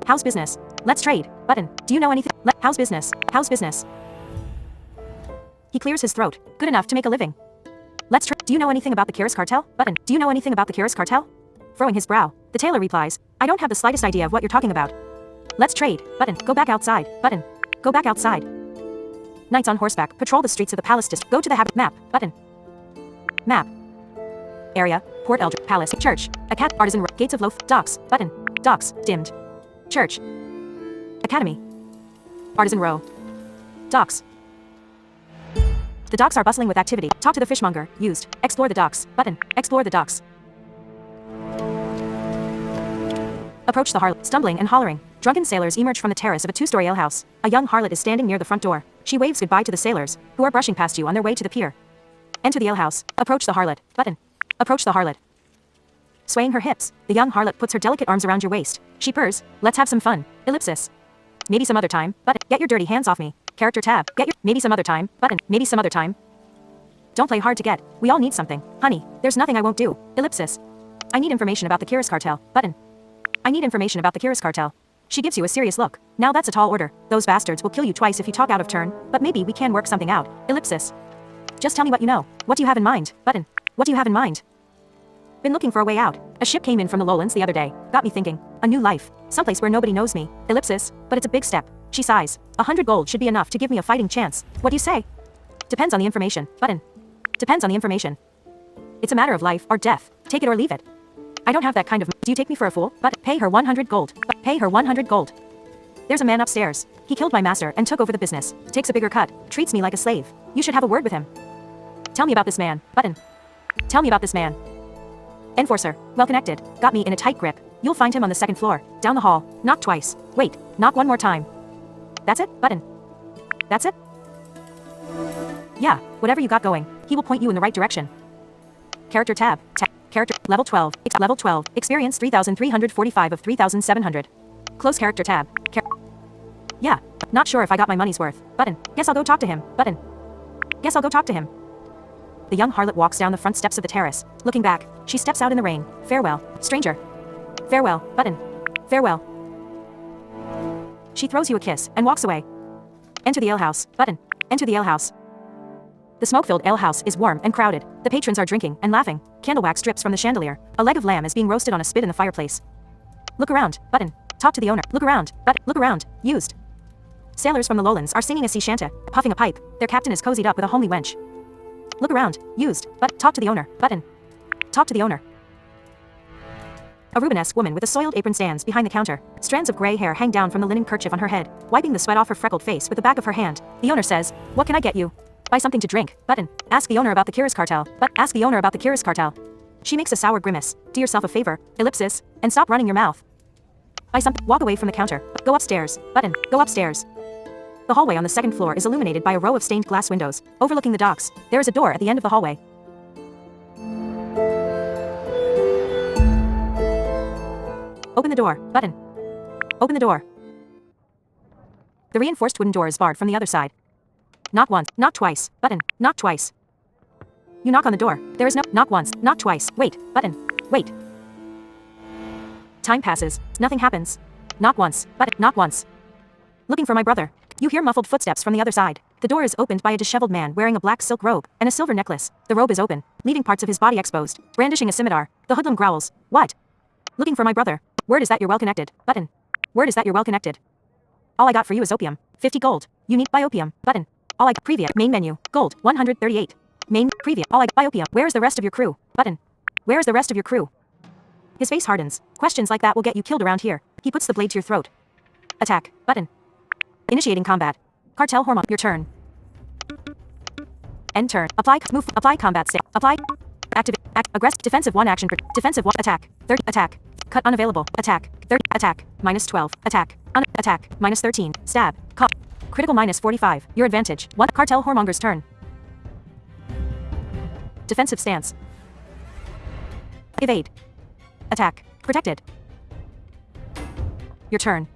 How's business? Let's trade." Button. Do you know anything? How's business? How's business? He clears his throat. Good enough to make a living. Let's trade. Do you know anything about the Kiris cartel? Button. Do you know anything about the Kiris cartel? Furrowing his brow, the tailor replies, "I don't have the slightest idea of what you're talking about." Let's trade. Button. Go back outside. Button. Go back outside. Knights on horseback patrol the streets of the palace district. Go to the map. Button. Map. Area. Port Eldrum. Palace. Church. Artisan. Gates of Loaf. Docks. Button. Docks. Dimmed. Church. Academy. Artisan Row. Docks. The docks are bustling with activity. Talk to the fishmonger. Used. Explore the docks. Button. Explore the docks. Approach the harlot. Stumbling and hollering. Drunken sailors emerge from the terrace of a 2-story alehouse. A young harlot is standing near the front door. She waves goodbye to the sailors, who are brushing past you on their way to the pier. Enter the alehouse. Approach the harlot. Button. Approach the harlot. Swaying her hips, the young harlot puts her delicate arms around your waist. She purrs, "Let's have some fun." Ellipsis. Maybe some other time. Button. Get your dirty hands off me. Character tab. Maybe some other time. Button. Maybe some other time. Don't play hard to get. We all need something. Honey, there's nothing I won't do. Ellipsis. I need information about the Kiris cartel. Button. I need information about the Kiris cartel. She gives you a serious look. Now that's a tall order. Those bastards will kill you twice if you talk out of turn, but maybe we can work something out. Ellipsis. Just tell me what you know. What do you have in mind? Button. What do you have in mind? Been looking for a way out. A ship came in from the lowlands the other day. Got me thinking. A new life. Someplace where nobody knows me. Ellipsis. But it's a big step. She sighs. 100 gold should be enough to give me a fighting chance. What do you say? Depends on the information. Button. Depends on the information. It's a matter of life or death. Take it or leave it. I don't have that kind of. Do you take me for a fool? But pay her 100 gold. Pay her 100 gold. There's a man upstairs. He killed my master and took over the business. Takes a bigger cut. Treats me like a slave. You should have a word with him. Tell me about this man. Button. Tell me about this man. Enforcer. Well connected. Got me in a tight grip. You'll find him on the 2nd floor. Down the hall. Knock twice. Wait. Knock one more time. That's it? Button. That's it? Yeah. Whatever you got going. He will point you in the right direction. Character tab. Character. Level 12. Level 12. Experience 3,345 of 3,700. Close character tab. Yeah. Not sure if I got my money's worth. Button. Guess I'll go talk to him. Button. Guess I'll go talk to him. The young harlot walks down the front steps of the terrace. Looking back, she steps out in the rain. Farewell, stranger. Farewell. Button. Farewell. She throws you a kiss and walks away. Enter the alehouse. Button. Enter the alehouse. The smoke-filled alehouse is warm and crowded. The patrons are drinking and laughing. Candle wax drips from the chandelier. A leg of lamb is being roasted on a spit in the fireplace. Look around. Button. Talk to the owner. Look around. Look around. Used. Sailors from the lowlands are singing a sea chanta, puffing a pipe. Their captain is cozied up with a homely wench. Look around. Used. But talk to the owner. Button. Talk to the owner. A Rubenesque woman with a soiled apron stands behind the counter. Strands of gray hair hang down from the linen kerchief on her head, wiping the sweat off her freckled face with the back of her hand. The owner says, "What can I get you?" "Buy something to drink." Button. Ask the owner about the Kiris cartel. But ask the owner about the Kiris cartel. She makes a sour grimace. Do yourself a favor. Ellipsis. And stop running your mouth. Buy something. Walk away from the counter. Go upstairs. Button. Go upstairs. The hallway on the second floor is illuminated by a row of stained glass windows, overlooking the docks. There is a door at the end of the hallway. Open the door. Button. Open the door. The reinforced wooden door is barred from the other side. Knock once. Knock twice. Button. Knock twice. You knock on the door. There is no. Knock once. Knock twice. Wait. Button. Wait. Time passes. Nothing happens. Knock once. Button. Knock once. Looking for my brother. You hear muffled footsteps from the other side. The door is opened by a disheveled man wearing a black silk robe and a silver necklace. The robe is open, leaving parts of his body exposed. Brandishing a scimitar, the hoodlum growls, "What?" Looking for my brother. Word is that you're well connected. Button. Word is that you're well connected. All I got for you is opium. 50 gold. You need buy opium. Button. All I got. Previa. Main menu. Gold. 138. Main. Previa. All I got. Buy opium. Where is the rest of your crew? Button. Where is the rest of your crew? His face hardens. Questions like that will get you killed around here. He puts the blade to your throat. Attack. Button. Initiating combat. Cartel hormone. Your turn. End turn. Apply. Move. Apply combat state. Apply. Activate. Aggressive. Defensive 1 action. Defensive 1. Attack. Third. Attack. Cut unavailable. Attack. Third. Attack. -12. Attack. Attack. -13. Stab. Critical -45. Your advantage. 1. Cartel whoremonger's turn. Defensive stance. Evade. Attack. Protected. Your turn.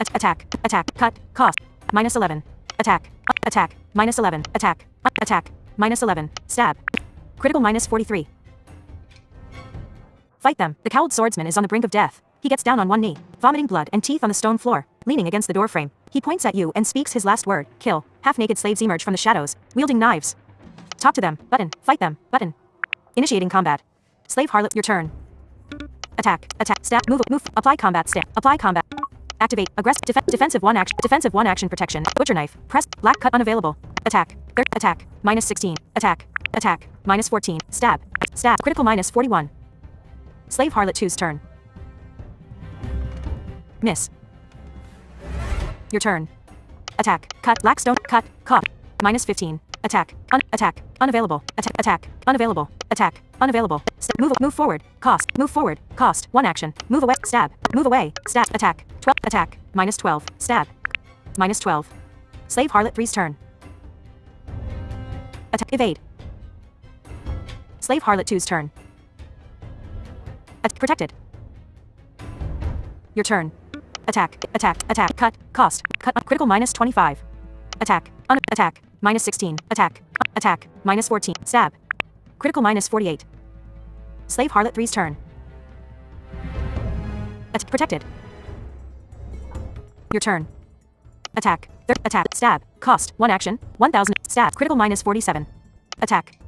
Attack. Attack. Cut. Cost. -11. Attack. Attack. -11. Attack. Attack. -11. Stab. Critical -43. Fight them. The cowled swordsman is on the brink of death. He gets down on one knee, vomiting blood and teeth on the stone floor, leaning against the doorframe. He points at you and speaks his last word, kill. Half-naked slaves emerge from the shadows, wielding knives. Talk to them. Button. Fight them. Button. Initiating combat. Slave harlot. Your turn. Attack. Attack. Stab. Move. Move. Apply combat stat. Apply combat. Activate. Aggressive. Defensive 1 action. Defensive 1 action protection. Butcher knife. Press. Black cut unavailable. Attack. Third. Attack. -16. Attack. Attack. -14. Stab. Stab. Critical -41. Slave harlot 2's turn. Miss. Your turn. Attack. Cut. Black stone. Cut. Cough. -15. Attack. Attack. Unavailable. Attack. Attack. Unavailable. Attack. Unavailable. Move. Move forward. Cost. Move forward. Cost. 1 action. Move away. Stab. Move away. Stab. Attack. 12. Attack. -12. Stab. -12. Slave harlot 3's turn. Attack. Evade. Slave harlot 2's turn. Protected. Your turn. Attack. Attack. Attack. Cut. Cost. Cut. Critical -25. Attack. Attack. -16. Attack. Attack. -14. Stab. Critical -48. Slave harlot 3's turn. Protected. Your turn. Attack. Third. Attack. Stab. Cost. 1 action. 1000. Stab. Critical -47. Attack.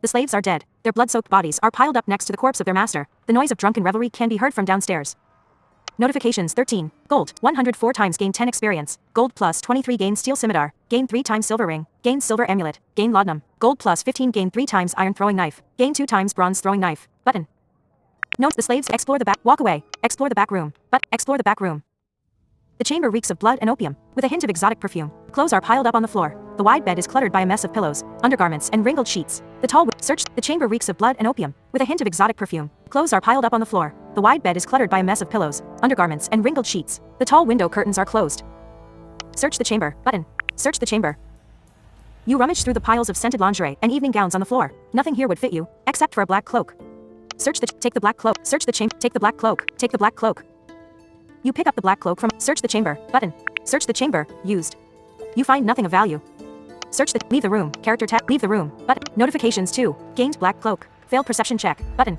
The slaves are dead. Their blood-soaked bodies are piled up next to the corpse of their master. The noise of drunken revelry can be heard from downstairs. Notifications 13. Gold. 104 times gain 10 experience. Gold plus 23 gain steel scimitar. Gain 3 times silver ring. Gain silver amulet. Gain laudanum. Gold plus 15 gain 3 times iron throwing knife. Gain 2 times bronze throwing knife. Button. Note the slaves explore the back. Walk away. Explore the back room. But explore the back room. The chamber reeks of blood and opium, with a hint of exotic perfume. Clothes are piled up on the floor. The wide bed is cluttered by a mess of pillows, undergarments, and wrinkled sheets. The chamber reeks of blood and opium, with a hint of exotic perfume. Clothes are piled up on the floor. The wide bed is cluttered by a mess of pillows, undergarments, and wrinkled sheets. The tall window curtains are closed. Search the chamber. Button. Search the chamber. You rummage through the piles of scented lingerie and evening gowns on the floor. Nothing here would fit you, except for a black cloak. Take the black cloak. Search the chamber. Take the black cloak. Take the black cloak. You pick up the black cloak from. Search the chamber. Button. Search the chamber. Used. You find nothing of value. Search the. Leave the room. Character tab. Leave the room. Button. Notifications 2. Gained black cloak. Failed perception check. Button.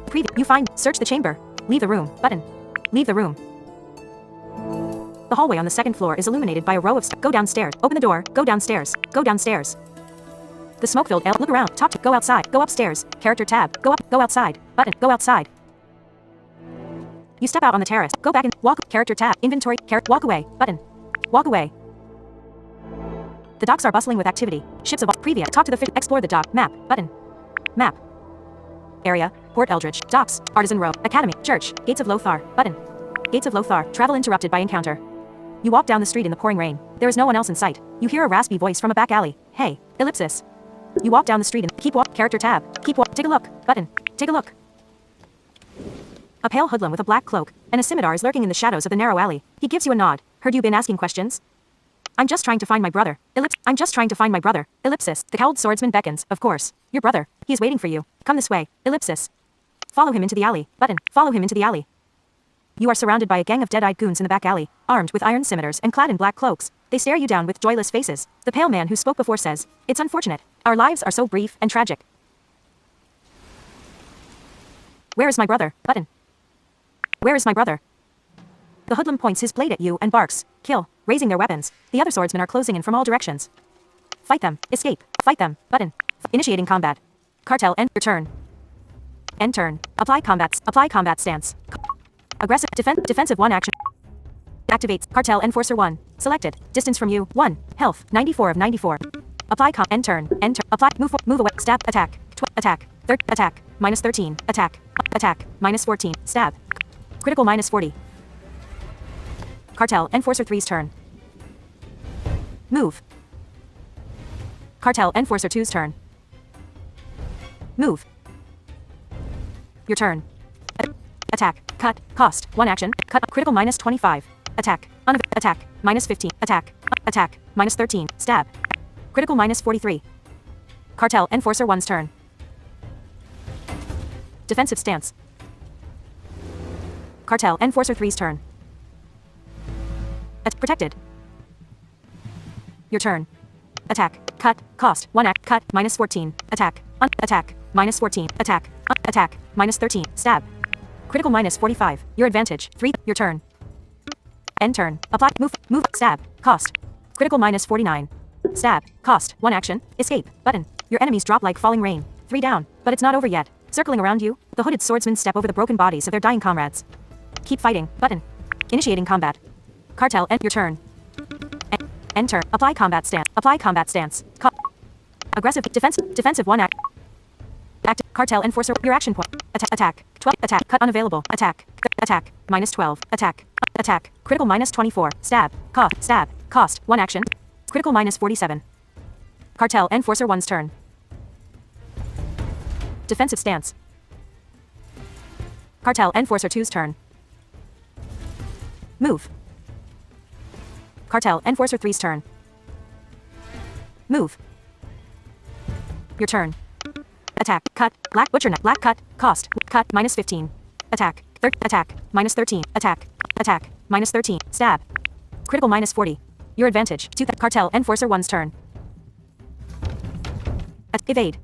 Preview. You find. Search the chamber. Leave the room. Button. Leave the room. The hallway on the second floor is illuminated by a row of. Go downstairs. Open the door. Go downstairs. Go downstairs. The smoke-filled. Look around. Talk to. Go outside. Go upstairs. Character tab. Go up. Go outside. Button. Go outside. You step out on the terrace. Go back and walk. Character tab. Inventory. Walk away. Button. Walk away. The docks are bustling with activity. Ships of previous. Talk to the fish. Explore the dock. Map. Button. Map. Area. Port Eldridge. Docks. Artisan Row. Academy. Church. Gates of Lothar. Button. Gates of Lothar. Travel interrupted by encounter. You walk down the street in the pouring rain. There is no one else in sight. You hear a raspy voice from a back alley. Hey. Ellipsis. You walk down the street and keep walk. Character tab. Keep walk. Take a look. Button. Take a look. A pale hoodlum with a black cloak and a scimitar is lurking in the shadows of the narrow alley. He gives you a nod. Heard you been asking questions? I'm just trying to find my brother. I'm just trying to find my brother. Ellipsis. The cowled swordsman beckons. Of course. Your brother. He is waiting for you. Come this way. Ellipsis. Follow him into the alley. Button. Follow him into the alley. You are surrounded by a gang of dead-eyed goons in the back alley, armed with iron scimitars and clad in black cloaks. They stare you down with joyless faces. The pale man who spoke before says, "It's unfortunate. Our lives are so brief and tragic." Where is my brother? Button. Where is my brother? The hoodlum points his blade at you and barks, "Kill," raising their weapons. The other swordsmen are closing in from all directions. Fight them. Escape. Fight them. Button. Initiating combat. Cartel. End your turn. End turn. Apply combat. Apply combat stance. Aggressive. Defensive 1 action. Activates. Cartel Enforcer 1. Selected. Distance from you 1. Health 94 of 94. Apply end turn. End turn. Apply. Move away. Stab. Attack. Attack. Third. Attack. -13. Attack. Attack. -14. Stab. Critical -40. Cartel Enforcer 3's turn. Move. Cartel Enforcer 2's turn. Move. Your turn. Attack. Cut. Cost. 1 action. Cut. Critical -25. Attack. Attack. -15. Attack. Attack. -13. Stab. Critical -43. Cartel Enforcer 1's turn. Defensive stance. Cartel Enforcer 3's turn. Protected. Your turn. Attack. Cut. Cost. 1 act. Cut. -14. Attack. Attack. -14. Attack. Attack. -13. Stab. Critical -45. Your advantage. 3. Your turn. End turn. Apply. Move. Stab. Cost. Critical -49. Stab. Cost. 1 action. Escape. Button. Your enemies drop like falling rain. 3 down. But it's not over yet. Circling around you, the hooded swordsmen step over the broken bodies of their dying comrades. Keep fighting. Button. Initiating combat. Cartel. End your turn. End turn. Apply combat stance. Apply combat stance. Aggressive. Defensive 1 act. Active. Cartel Enforcer. Your action point. Attack. 12. Attack. Cut unavailable. Attack. Attack. -12. Attack. Attack. Critical -24. Stab. Cost. Stab. Cost. 1 action. Critical -47. Cartel Enforcer 1's turn. Defensive stance. Cartel Enforcer 2's turn. Move. Cartel Enforcer 3's turn. Move. Your turn. Attack. Cut. Black butcher net. Black cut. Cost. Cut. -15. Attack. Attack. -13. Attack. Attack. -13. Stab. Critical -40. Your advantage. 2. Cartel Enforcer 1's turn. Evade.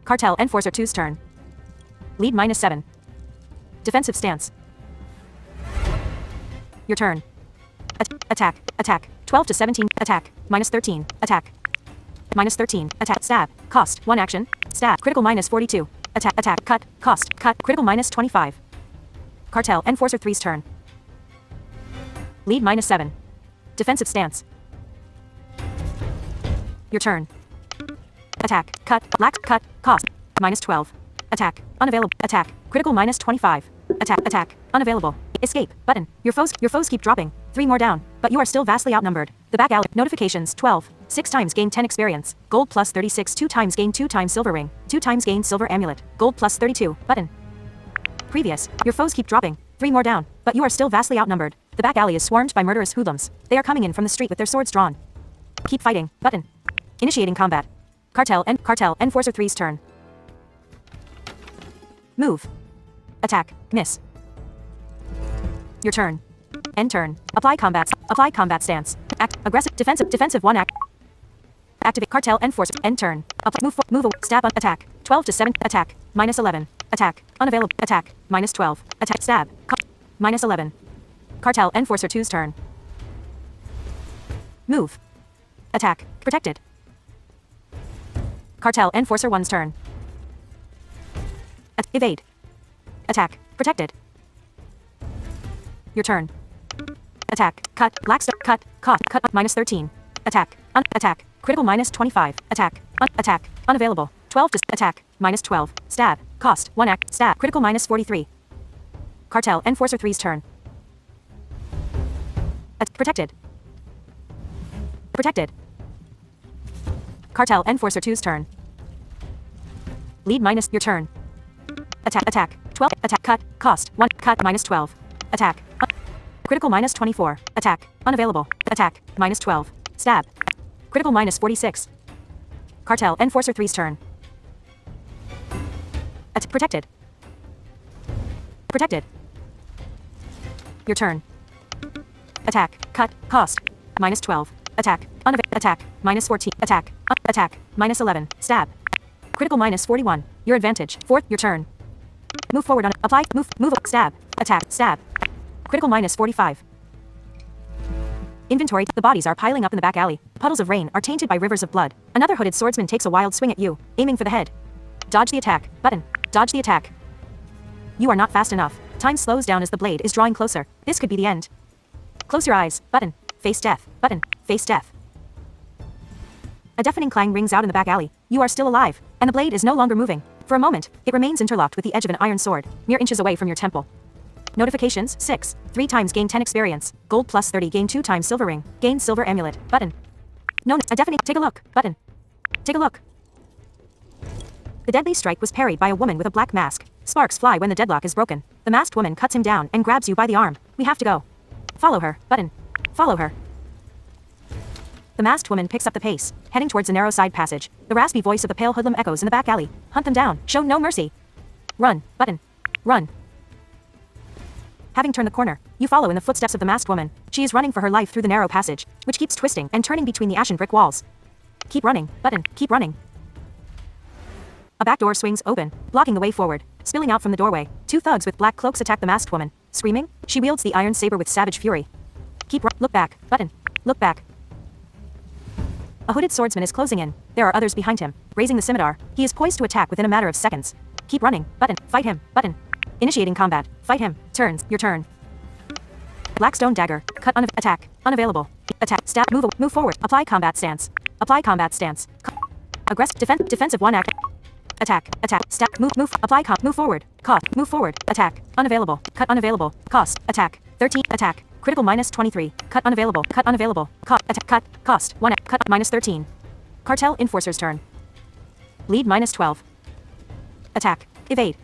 Cartel Enforcer 2's turn. Lead -7. Defensive stance. Your turn. Attack. Attack. 12 to 17. Attack. -13. Attack. -13. Attack. Stab. Cost. 1 action. Stab. Critical -42. Attack. Attack. Cut. Cost. Cut. Critical -25. Cartel Enforcer 3's turn. Lead -7. Defensive stance. Your turn. Attack. Cut. Black. Cut. Cost. -12. Attack. Unavailable. Attack. Critical -25. Attack. Attack. Unavailable. Escape. Button. Your foes keep dropping. 3 more down. But you are still vastly outnumbered. The back alley. Notifications 12. 6 times gain 10 experience. Gold plus 36. 2 times gain 2 times silver ring. 2 times gain silver amulet. Gold plus 32. Button. Previous. Your foes keep dropping. 3 more down. But you are still vastly outnumbered. The back alley is swarmed by murderous hoodlums. They are coming in from the street with their swords drawn. Keep fighting. Button. Initiating combat. Cartel Enforcer 3's turn. Move. Attack. Miss. Your turn. End turn. Apply combat. Apply combat stance. Act. Aggressive. Defensive. Defensive 1 act. Activate cartel enforcer. End turn. Apply. Move. Stab. Attack. 12 to 7. Attack. -11. Attack. Unavailable. Attack. -12. Attack. Stab. -11. Cartel enforcer 2's turn. Move. Attack. Protected. Cartel enforcer 1's turn. Evade. Attack. Protected. Your turn. Attack. Cut. Blackstone. Cut. Cost. Cut. -13. Attack. Attack. Critical -25. Attack. Attack. Unavailable. 12 to attack. -12. Stab. Cost. 1 act. Stab. Critical -43. Cartel enforcer 3's turn. Protected. Protected. Cartel enforcer 2's turn. Lead minus your turn. Attack. 12. Attack. Cut. Cost. 1. Cut. -12. Attack. Critical -24. Attack. Unavailable. Attack. -12. Stab. Critical -46. Cartel enforcer 3's turn. Protected. Protected. Your turn. Attack. Cut. Cost. -12. Attack. Attack. -14. Attack. Attack. -11. Stab. Critical -41. Your advantage. 4th. Your turn. Move forward on. Apply. Move. Stab. Attack. Stab. Critical -45. Inventory. The bodies are piling up in the back alley. Puddles of rain are tainted by rivers of blood. Another hooded swordsman takes a wild swing at you, aiming for the head. Dodge the attack. Button. Dodge the attack. You are not fast enough. Time slows down as the blade is drawing closer. This could be the end. Close your eyes. Button. Face death. Button. Face death. A deafening clang rings out in the back alley. You are still alive, and the blade is no longer moving. For a moment, it remains interlocked with the edge of an iron sword, mere inches away from your temple. Notifications. 6. 3 times gain 10 experience. Gold +30 gain 2 times silver ring. Gain silver amulet. Button. No. A deafening. Take a look. Button. Take a look. The deadly strike was parried by a woman with a black mask. Sparks fly when the deadlock is broken. The masked woman cuts him down and grabs you by the arm. We have to go. Follow her. Button. Follow her. The masked woman picks up the pace, heading towards a narrow side passage. The raspy voice of the pale hoodlum echoes in the back alley. Hunt them down. Show no mercy. Run. Button. Run. Having turned the corner, you follow in the footsteps of the masked woman. She is running for her life through the narrow passage, which keeps twisting and turning between the ashen brick walls. Keep running. Button. Keep running. A back door swings open, blocking the way forward. Spilling out from the doorway, 2 thugs with black cloaks attack the masked woman. Screaming, she wields the iron saber with savage fury. Look back. Button. Look back. A hooded swordsman is closing in. There are others behind him. Raising the scimitar, he is poised to attack within a matter of seconds. Keep running. Button. Fight him. Button. Initiating combat. Fight him. Turns. Your turn. Blackstone dagger. Cut. Attack. Unavailable. Attack. Stab. Move forward. Apply combat stance. Apply combat stance. Aggressive. Defensive 1 act. Attack. Attack. Step. Move. Apply move forward. Cost. Move forward. Attack. Unavailable. Cut. Unavailable. Cost. Attack. 13. Attack. Critical -23. Cut. Unavailable. Cut. Unavailable. Attack. Cut. Cost. 1. Cut. -13. Cartel enforcer's turn. Lead -12. Attack. Evade.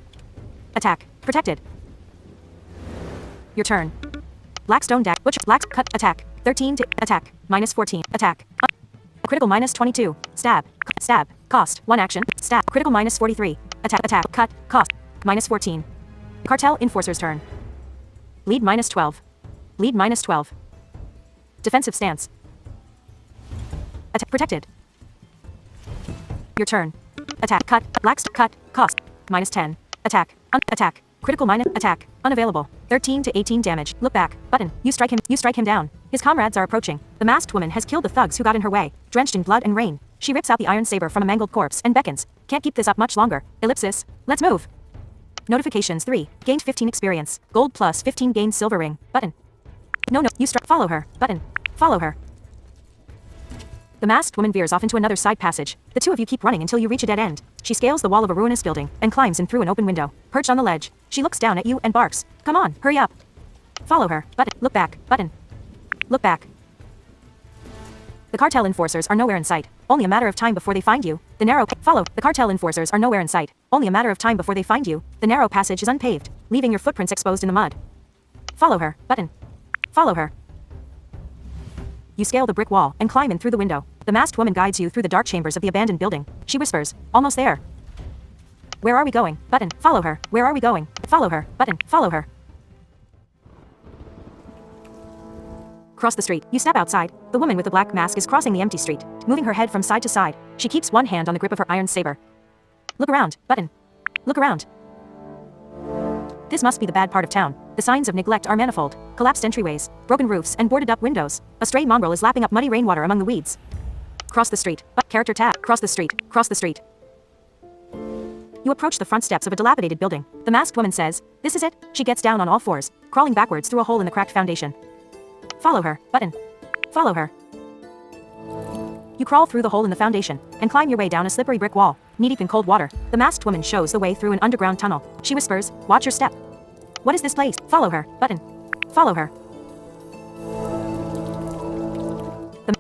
Attack. Protected. Your turn. Blackstone dash. Butcher. Black. Cut. Attack. 13 to attack. -14. Attack. Critical -22. Stab. Stab. Cost. 1 action. Stab. Critical -43. Attack. Attack. Cut. Cost. -14. Cartel enforcer's turn. Lead -12. Lead -12. Defensive stance. Attack. Protected. Your turn. Attack. Cut. Cut. Cost. -10. Attack. Attack. Critical attack. Unavailable. 13 to 18 damage. Look back. Button. You strike him down. His comrades are approaching. The masked woman has killed the thugs who got in her way. Drenched in blood and rain, she rips out the iron saber from a mangled corpse and beckons. Can't keep this up much longer. Ellipsis. Let's move. Notifications. 3. Gained 15 experience. Gold +15 gained silver ring. Button. No. You strike. Follow her. Button. Follow her. The masked woman veers off into another side passage. The 2 of you keep running until you reach a dead end. She scales the wall of a ruinous building and climbs in through an open window. Perched on the ledge, she looks down at you and barks. Come on, hurry up. Follow her. Button. Look back. Button. Look back. The cartel enforcers are nowhere in sight. Only a matter of time before they find you. The narrow follow. The cartel enforcers are nowhere in sight. Only a matter of time before they find you. The narrow passage is unpaved, leaving your footprints exposed in the mud. Follow her. Button. Follow her. You scale the brick wall and climb in through the window. The masked woman guides you through the dark chambers of the abandoned building. She whispers, almost there. Where are we going? Button. Follow her. Where are we going? Follow her. Button. Follow her. Cross the street. You step outside. The woman with the black mask is crossing the empty street, moving her head from side to side. She keeps one hand on the grip of her iron saber. Look around, button. Look around. This must be the bad part of town. The signs of neglect are manifold. Collapsed entryways, broken roofs, and boarded up windows. A stray mongrel is lapping up muddy rainwater among the weeds. Cross the street. Character tab. Cross the street. Cross the street. You approach the front steps of a dilapidated building. The masked woman says, "This is it." She gets down on all fours, crawling backwards through a hole in the cracked foundation. Follow her, button. Follow her. You crawl through the hole in the foundation and climb your way down a slippery brick wall, knee-deep in cold water. The masked woman shows the way through an underground tunnel. She whispers, "Watch your step." What is this place? Follow her, button. Follow her.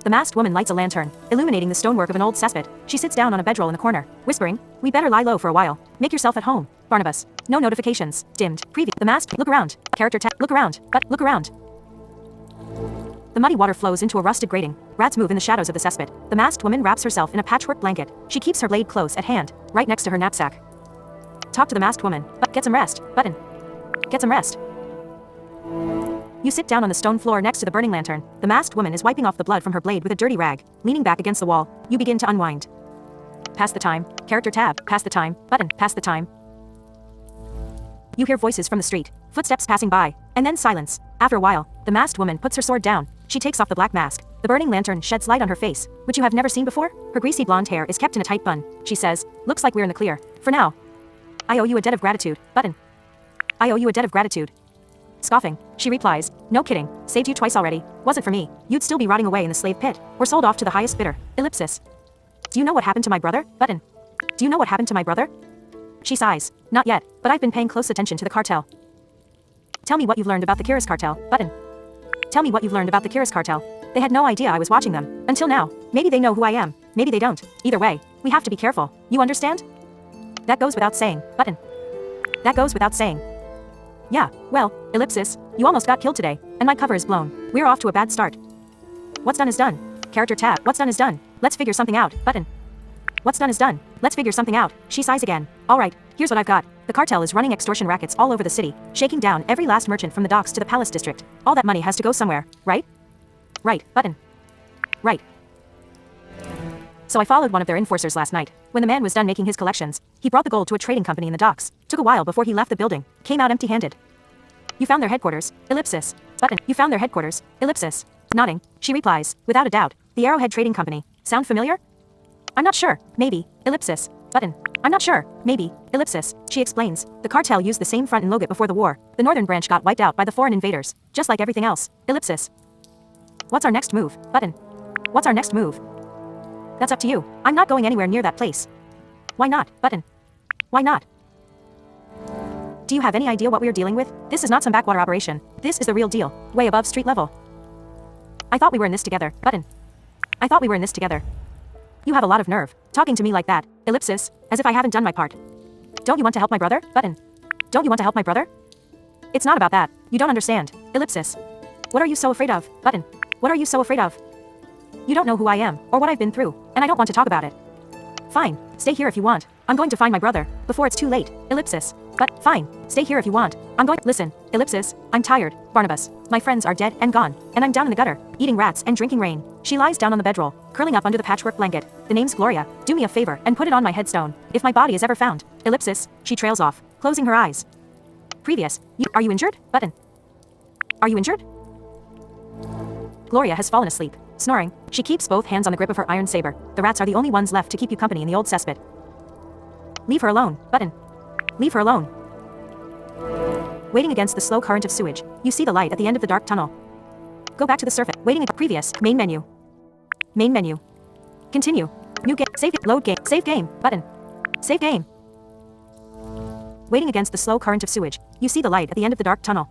The masked woman lights a lantern, illuminating the stonework of an old cesspit. She sits down on a bedroll in the corner, whispering, "We better lie low for a while. Make yourself at home, Barnabas." No notifications. Dimmed. Preview. The masked. Look around. Character tab. Look around. But look around. The muddy water flows into a rusted grating. Rats move in the shadows of the cesspit. The masked woman wraps herself in a patchwork blanket. She keeps her blade close at hand, right next to her knapsack. Talk to the masked woman. But get some rest. Button. Get some rest. You sit down on the stone floor next to the burning lantern. The masked woman is wiping off the blood from her blade with a dirty rag. Leaning back against the wall, you begin to unwind. Pass the time. Character tab. Pass the time. Button. Pass the time. You hear voices from the street, footsteps passing by, and then silence. After a while, the masked woman puts her sword down. She takes off the black mask. The burning lantern sheds light on her face, which you have never seen before. Her greasy blonde hair is kept in a tight bun. She says, "Looks like we're in the clear. For now. I owe you a debt of gratitude, button. I owe you a debt of gratitude." Scoffing, she replies, "No kidding. Saved you twice already. Wasn't for me, you'd still be rotting away in the slave pit, or sold off to the highest bidder. Ellipsis. Do you know what happened to my brother, button? Do you know what happened to my brother?" She sighs. "Not yet, but I've been paying close attention to the cartel." "Tell me what you've learned about the Kiris cartel, button. Tell me what you've learned about the Kiris cartel." They had no idea I was watching them. Until now. Maybe they know who I am. Maybe they don't. Either way, we have to be careful. You understand? That goes without saying, button. That goes without saying. Yeah, well, ellipsis, you almost got killed today, and my cover is blown. We're off to a bad start. What's done is done. Character tab. What's done is done. Let's figure something out, button. What's done is done. Let's figure something out. She sighs again. All right, here's what I've got. The cartel is running extortion rackets all over the city, shaking down every last merchant from the docks to the palace district. All that money has to go somewhere, right? Right, button. Right. So I followed one of their enforcers last night. When the man was done making his collections, he brought the gold to a trading company in the docks. Took a while before he left the building. Came out empty-handed. You found their headquarters, ellipsis. Button. You found their headquarters, ellipsis. Nodding, she replies, without a doubt, the Arrowhead Trading Company. Sound familiar? I'm not sure. Maybe. Ellipsis. Button. I'm not sure. Maybe. Ellipsis. She explains. The cartel used the same front in Logat before the war. The northern branch got wiped out by the foreign invaders, just like everything else. Ellipsis. What's our next move? Button. What's our next move? That's up to you. I'm not going anywhere near that place. Why not? Button. Why not? Do you have any idea what we are dealing with? This is not some backwater operation. This is the real deal. Way above street level. I thought we were in this together. Button. I thought we were in this together. You have a lot of nerve, talking to me like that. Ellipsis, as if I haven't done my part. Don't you want to help my brother? Button. Don't you want to help my brother? It's not about that. You don't understand. Ellipsis. What are you so afraid of? Button. What are you so afraid of? You don't know who I am, or what I've been through, and I don't want to talk about it. Fine, stay here if you want. I'm going to find my brother, before it's too late. Ellipsis. But, fine, stay here if you want. I'm going- Listen, ellipsis, I'm tired, Barnabas. My friends are dead and gone, and I'm down in the gutter, eating rats and drinking rain. She lies down on the bedroll, curling up under the patchwork blanket. The name's Gloria. Do me a favor and put it on my headstone, if my body is ever found. Ellipsis, she trails off, closing her eyes. Previous. Are you injured? Button. Are you injured? Gloria has fallen asleep, snoring. She keeps both hands on the grip of her iron saber. The rats are the only ones left to keep you company in the old cesspit. Leave her alone, button. Leave her alone. Waiting against the slow current of sewage, you see the light at the end of the dark tunnel. Go back to the surface. Waiting at previous. Main menu. Main menu. Continue. New game. Save. Load game. Save game. Button. Save game. Waiting against the slow current of sewage, you see the light at the end of the dark tunnel.